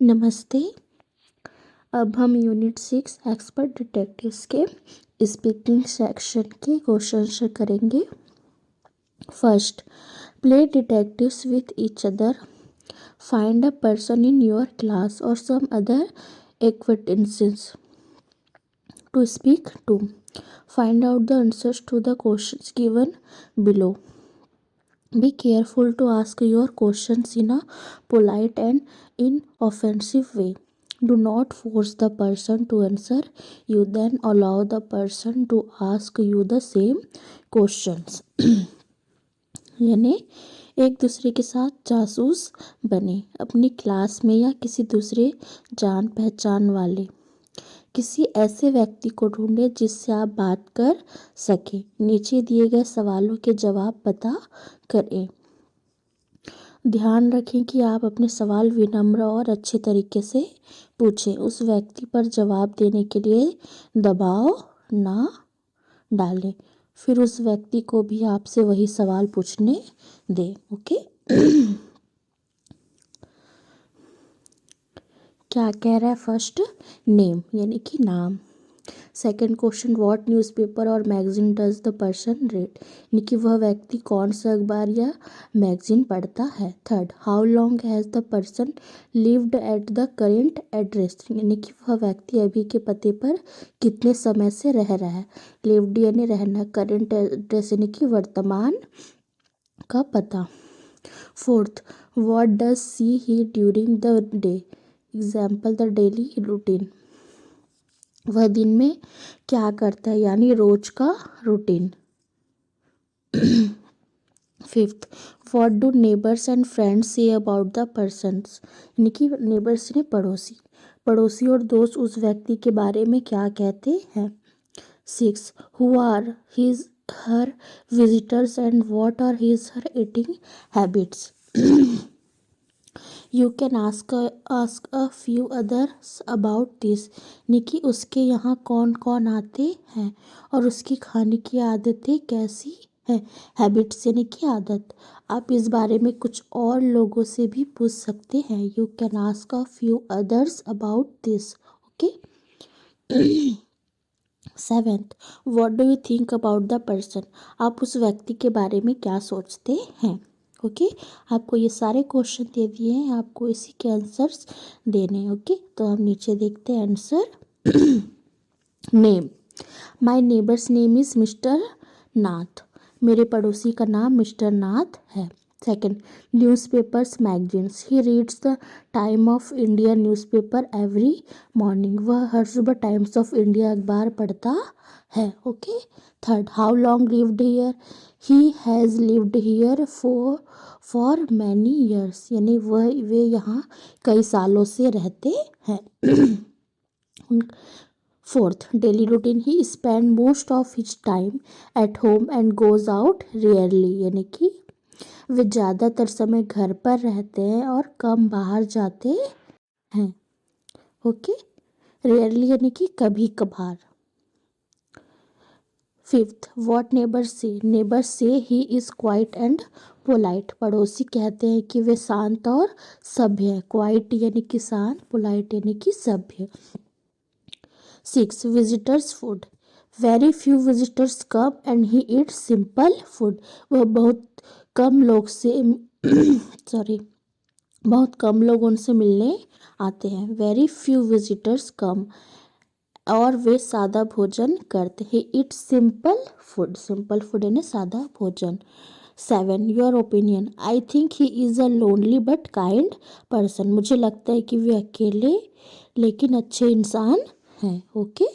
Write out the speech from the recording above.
नमस्ते। अब हम यूनिट 6 एक्सपर्ट डिटेक्टिव्स के स्पीकिंग सेक्शन के क्वेश्चन करेंगे। First, play detectives with each other. Find a person in your class और some other acquaintances to speak to. Find out the answers to the questions given below. Be careful to ask your questions in a polite and inoffensive way. Do not force the person to answer you, then allow the person to ask you the same questions. यानी एक दूसरे के साथ जासूस बने। अपनी class में या किसी दूसरे जान पहचान वाले किसी ऐसे व्यक्ति को ढूंढें जिससे आप बात कर सकें। नीचे दिए गए सवालों के जवाब पता करें। ध्यान रखें कि आप अपने सवाल विनम्र और अच्छे तरीके से पूछें। उस व्यक्ति पर जवाब देने के लिए दबाव ना डालें। फिर उस व्यक्ति को भी आपसे वही सवाल पूछने दें। ओके। क्या कह रहा है? फर्स्ट, नेम यानी कि नाम। सेकंड क्वेश्चन, व्हाट न्यूज़पेपर और magazine does the person read, यानी कि वह व्यक्ति कौन सा अखबार या मैगजीन पढ़ता है। Third, how long has the person lived at the current address, यानी कि वह व्यक्ति अभी के पते पर कितने समय से रह रहा है। लिव्ड यानी रहना, करेंट एड्रेस यानी कि वर्तमान का पता। Fourth, what does she he during the day, example the daily routine, वह दिन में क्या करता है यानी रोज का routine. Fifth, what do neighbours and friends say about the persons, यानी कि नेबर्स ने पड़ोसी और दोस्त उस व्यक्ति के बारे में क्या कहते हैं। Six, who are his her visitors and what are his her eating habits. You can ask a few others about this, यानी कि उसके यहाँ कौन कौन आते हैं और उसकी खाने की आदतें कैसी हैं। हैबिट्स यानी कि आदत। आप इस बारे में कुछ और लोगों से भी पूछ सकते हैं। You can ask a few others about this. Okay. Seventh, what do you think about the person, आप उस व्यक्ति के बारे में क्या सोचते हैं। ओके। आपको ये सारे क्वेश्चन दे दिए हैं, आपको इसी के आंसर्स देने हैं। ओके, तो हम नीचे देखते हैं answer. Name, my neighbour's name is mister Nath, मेरे पड़ोसी का नाम मिस्टर नाथ है। Second, newspapers magazines, he reads the Time of India newspaper every morning, वह हर सुबह टाइम्स ऑफ इंडिया अखबार पढ़ता है। Okay. Third, how long lived here, he has lived here for many years, यानी वे यहाँ कई सालों से रहते हैं। Fourth, daily routine, he spend most of his time at home and goes out rarely, यानी कि वे ज़्यादातर समय घर पर रहते हैं और कम बाहर जाते हैं। ओके। रेयरली यानी कि कभी कभार। फिफ्थ, व्हाट नेबर्स से he is quiet and polite, पड़ोसी कहते हैं कि वे शांत और सभ्य है। क्वाइट यानी कि शांत, पोलाइट यानी कि सभ्य। Six, visitors food, very few visitors come and he eat simple food, वह बहुत कम लोग से बहुत कम लोग उनसे मिलने आते हैं। वेरी फ्यू विजिटर्स कम, और वे सादा भोजन करते हैं। इट सिंपल फूड यानी सादा भोजन। Seven, your opinion, I think he is a lonely but kind person, मुझे लगता है कि वे अकेले लेकिन अच्छे इंसान हैं। ओके।